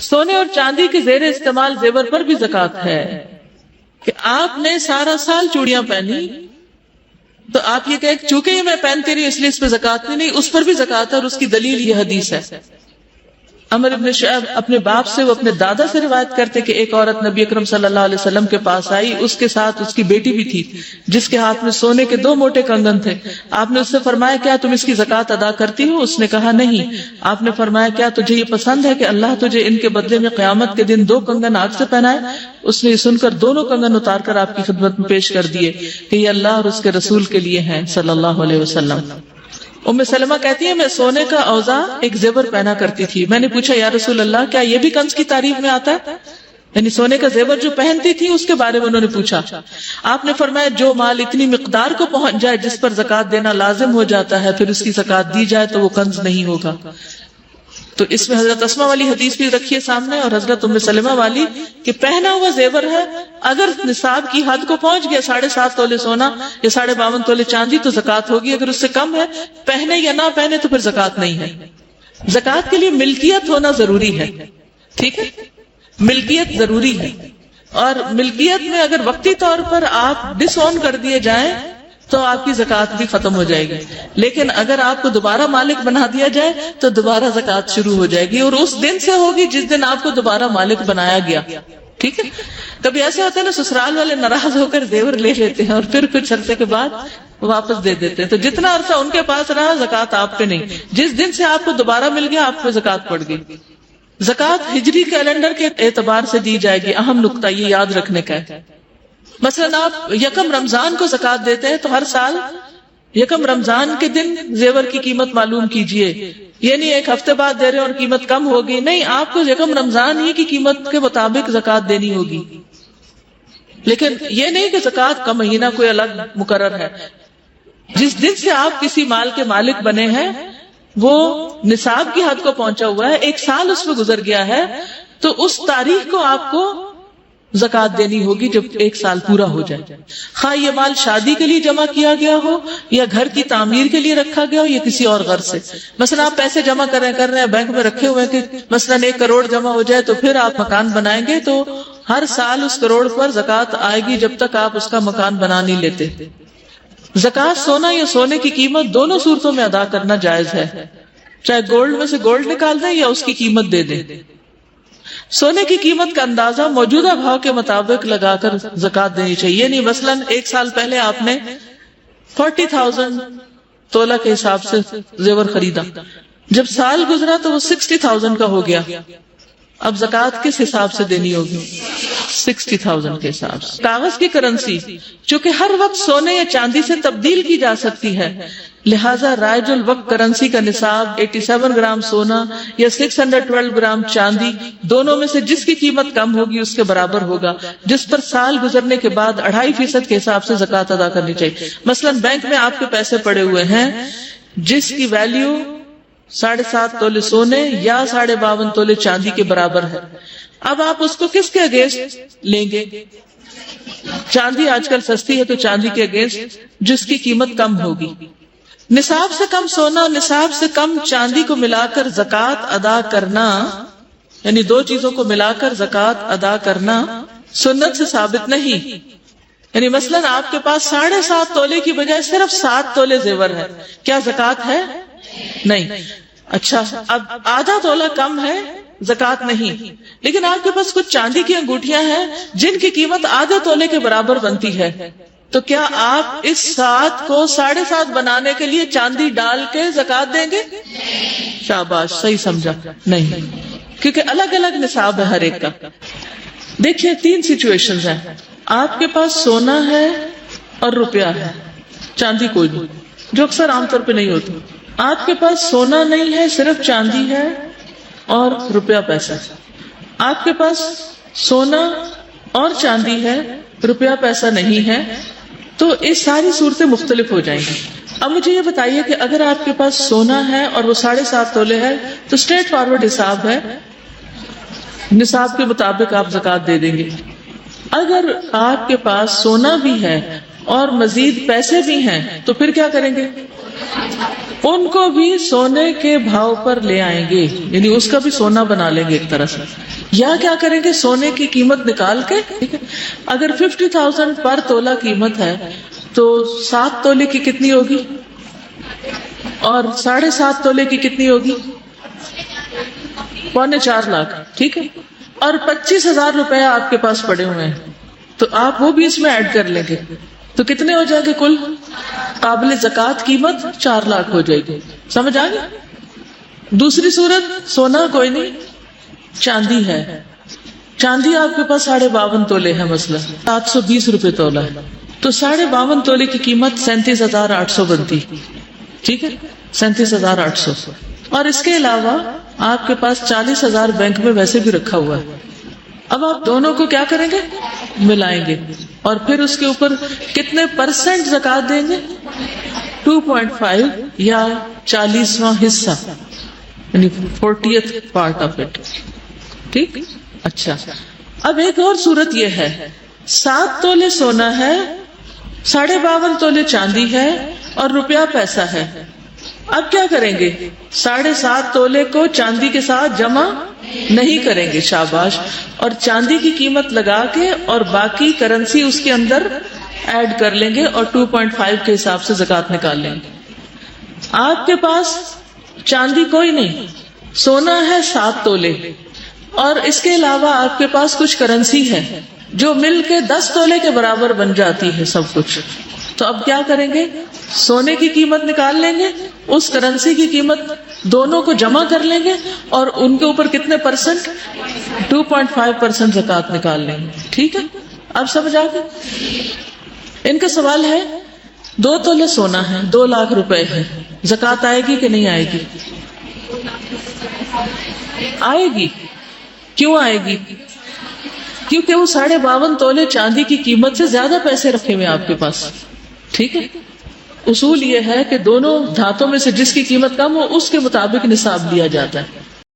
سونے اور چاندی کے زیر استعمال زیور پر بھی زکات ہے کہ آپ نے سارا سال چوڑیاں پہنی تو آپ یہ کہیں چونکہ یہ میں پہنتی رہی اس لیے اس پہ زکات نہیں، اس پر بھی زکات ہے، اور اس کی دلیل یہ حدیث ہے۔ عمر ابن شعیب اپنے باپ سے، وہ اپنے دادا سے روایت کرتے کہ ایک عورت نبی اکرم صلی اللہ علیہ وسلم کے پاس آئی، اس کے ساتھ اس کی بیٹی بھی تھی جس کے ہاتھ میں سونے کے 2 موٹے کنگن تھے۔ آپ نے اس سے فرمایا کیا تم اس کی زکات ادا کرتی ہو؟ اس نے کہا نہیں۔ آپ نے فرمایا کیا تجھے یہ پسند ہے کہ اللہ تجھے ان کے بدلے میں قیامت کے دن 2 کنگن آگ سے پہنائے؟ اس نے یہ سن کر دونوں کنگن اتار کر آپ کی خدمت میں پیش کر دیے کہ یہ اللہ اور اس کے رسول کے لیے ہیں صلی اللہ علیہ وسلم۔ ام سلمہ کہتی ہے میں سونے کا اوزا ایک زیور پہنا کرتی تھی، میں نے پوچھا یا رسول اللہ کیا یہ بھی کنز کی تعریف میں آتا ہے؟ یعنی سونے کا زیور جو پہنتی تھی اس کے بارے میں انہوں نے پوچھا۔ آپ نے فرمایا جو مال اتنی مقدار کو پہنچ جائے جس پر زکات دینا لازم ہو جاتا ہے پھر اس کی زکات دی جائے تو وہ کنز نہیں ہوگا۔ تو اس میں حضرت اسماء والی حدیث بھی رکھیے سامنے اور حضرت ام سلمہ والی کہ پہنا ہوا زیور ہے اگر نصاب کی حد کو پہنچ گیا 7.5 تولے سونا یا 52.5 تولے چاندی تو زکات ہوگی، اگر اس سے کم ہے پہنے یا نہ پہنے تو پھر زکات نہیں ہے۔ زکات کے لیے ملکیت ہونا ضروری ہے، ٹھیک ہے، ملکیت ضروری ہے، اور ملکیت میں اگر وقتی طور پر آپ ڈس اون کر دیے جائیں تو آپ کی زکات بھی ختم ہو جائے گی، لیکن اگر آپ کو دوبارہ مالک بنا دیا جائے تو دوبارہ زکات شروع ہو جائے گی، اور اس دن سے ہوگی جس دن آپ کو دوبارہ مالک بنایا گیا، ٹھیک ہے۔ کبھی ایسے ہوتا ہے نا سسرال والے ناراض ہو کر زیور لے لیتے ہیں اور پھر کچھ عرصے کے بعد واپس دے دیتے ہیں، تو جتنا عرصہ ان کے پاس رہا زکات آپ پہ نہیں، جس دن سے آپ کو دوبارہ مل گیا آپ پہ زکات پڑ گئی۔ زکات ہجری کیلنڈر کے اعتبار سے دی جائے گی، اہم نقطہ یہ یاد رکھنے کا ہے۔ مثلا آپ یکم رمضان کو زکات دیتے ہیں تو ہر سال یکم رمضان کے دن زیور کی قیمت معلوم کیجئے، یہ نہیں ایک ہفتے بعد دے رہے اور قیمت کم ہوگی، نہیں، آپ کو یکم رمضان ہی کی قیمت کے مطابق زکات دینی ہوگی۔ لیکن یہ نہیں کہ زکات کا مہینہ کوئی الگ مقرر ہے، جس دن سے آپ کسی مال کے مالک بنے ہیں وہ نصاب کی حد کو پہنچا ہوا ہے، 1 سال اس میں گزر گیا ہے تو اس تاریخ کو آپ کو زکات دینی ہوگی جب 1 سال پورا ہو جائے، خواہ یہ مال شادی کے لیے جمع کیا گیا ہو یا گھر کی تعمیر کے لیے رکھا گیا ہو یا کسی اور غرض سے۔ مثلا آپ پیسے جمع کر رہے ہیں بینک میں رکھے ہوئے کہ مثلا 1 کروڑ جمع ہو جائے تو پھر آپ مکان بنائیں گے تو ہر سال اس کروڑ پر زکات آئے گی جب تک آپ اس کا مکان بنا نہیں لیتے۔ زکات سونا یا سونے کی قیمت دونوں صورتوں میں ادا کرنا جائز ہے، چاہے گولڈ میں سے گولڈ نکال دیں یا اس کی قیمت دے دیں۔ سونے کی قیمت کا اندازہ موجودہ بھاؤ کے مطابق لگا کر زکات دینی چاہیے، نہیں مثلاً 1 سال پہلے آپ نے 40,000 تولہ کے حساب سے زیور خریدا، جب سال گزرا تو وہ 60,000 کا ہو گیا، اب زکات کس حساب سے دینی ہوگی؟ 60,000 کے حساب سے۔ کاغذ کی کرنسی چونکہ ہر وقت سونے یا چاندی سے تبدیل کی جا سکتی ہے، لہذا رائج الوقت کرنسی کا نصاب 87 گرام سونا یا 612 گرام چاندی دونوں میں سے جس کی قیمت کم ہوگی اس کے برابر ہوگا، جس پر سال گزرنے کے بعد 2.5% کے حساب سے زکات ادا کرنی چاہیے۔ مثلا بینک میں آپ کے پیسے پڑے ہوئے ہیں جس کی ویلیو 7.5 تولے سونے یا 52.5 تولے چاندی کے برابر ہے، اب آپ اس کو کس کے اگینسٹ لیں گے؟ چاندی آج کل سستی ہے تو چاندی کے اگینسٹ جس کی قیمت کم ہوگی۔ نصاب سے کم سونا، نصاب سے کم چاندی کو ملا کر زکات ادا کرنا، یعنی 2 چیزوں کو ملا کر زکات ادا کرنا سنت سے ثابت نہیں۔ یعنی مثلا آپ کے پاس 7.5 تولے کی بجائے صرف 7 تولے زیور ہے، کیا زکات ہے؟ نہیں۔ اچھا، اب آدھا تولہ کم ہے، زکات نہیں، لیکن آپ کے پاس کچھ چاندی کی انگوٹھیاں ہیں جن کی قیمت آدھے تولے کے برابر بنتی ہے، تو کیا آپ اس 7 کو 7.5 بنانے کے لیے چاندی ڈال کے زکات دیں گے؟ شاباش، صحیح سمجھا، نہیں، کیونکہ الگ الگ نصاب ہے ہر ایک کا۔ دیکھیے 3 سچویشنز ہیں، آپ کے پاس سونا ہے اور روپیہ ہے، چاندی کوئی نہیں، جو اکثر عام طور پہ نہیں ہوتی۔ آپ کے پاس سونا نہیں ہے، صرف چاندی ہے اور روپیہ پیسہ۔ آپ کے پاس سونا اور چاندی ہے، روپیہ پیسہ نہیں ہے، تو اس ساری صورتیں مختلف ہو جائیں گی۔ اب مجھے یہ بتائیے کہ اگر آپ کے پاس سونا ہے اور وہ 7.5 تولے ہے تو اسٹریٹ فارورڈ حساب ہے، نصاب کے مطابق آپ زکات دے دیں گے۔ اگر آپ کے پاس سونا بھی ہے اور مزید پیسے بھی ہیں تو پھر کیا کریں گے؟ ان کو بھی سونے کے بھاؤ پر لے آئیں گے، یعنی اس کا بھی سونا بنا لیں گے ایک طرح سے. یا کیا کریں گے، سونے کی قیمت نکال کے، ٹھیک ہے، اگر 50,000 پر تولہ قیمت ہے تو 7 تولے کی کتنی ہوگی، اور 7.5 تولے کی کتنی ہوگی، 3.25 لاکھ، ٹھیک ہے. اور 25,000 روپے آپ کے پاس پڑے ہوئے ہیں تو آپ وہ بھی اس میں ایڈ کر لیں گے تو کتنے ہو جائیں گے کل قابل زکوٰۃ قیمت 4 لاکھ ہو جائے گی. سمجھ آ گئی. دوسری صورت، سونا کوئی نہیں، چاندی ہے. چاندی آپ کے پاس 52.5 تولے ہے، مثلا 720 روپے تولہ ہے، تو 52.5 تولے کی قیمت 37,800 بنتی، ٹھیک ہے، 37,800. اور اس کے علاوہ آپ کے پاس 40,000 بینک میں ویسے بھی رکھا ہوا ہے. اب آپ دونوں کو کیا کریں گے، ملائیں گے، اور پھر اس کے اوپر کتنے % زکوٰۃ دیں گے، 2.5 یا 40واں حصہ، یعنی 40th پارٹ آف اٹ. ٹھیک. اچھا، اب ایک اور صورت یہ ہے، 7 تولے سونا ہے، 52.5 تولے چاندی ہے، اور روپیہ پیسہ ہے. اب کیا کریں گے، 7.5 تولے کو چاندی کے ساتھ جمع نہیں کریں گے، شاباش، اور چاندی کی قیمت لگا کے اور باقی کرنسی اس کے اندر ایڈ کر لیں گے اور 2.5 کے حساب سے زکوٰۃ نکال لیں گے. آپ کے پاس چاندی کوئی نہیں، سونا ہے 7 تولے، اور اس کے علاوہ آپ کے پاس کچھ کرنسی ہے جو مل کے 10 تولے کے برابر بن جاتی ہے سب کچھ. تو اب کیا کریں گے، سونے کی قیمت نکال لیں گے، اس کرنسی کی قیمت دونوں کو جمع کر لیں گے، اور ان کے اوپر کتنے %، 2.5% زکوٰۃ نکال لیں گے. ٹھیک ہے، اب سمجھ آ گئے. ان کا سوال ہے 2 تولے سونا ہے، 2 لاکھ روپے ہے، زکوٰۃ آئے گی کہ نہیں آئے گی؟ آئے گی. کیوں آئے گی؟ کیونکہ وہ 52.5 تولے چاندی کی قیمت سے زیادہ پیسے رکھے ہوئے آپ کے پاس. ٹھیک ہے، اصول یہ ہے کہ دونوں دھاتوں میں سے جس کی قیمت کم ہو اس کے مطابق نصاب لیا جاتا ہے.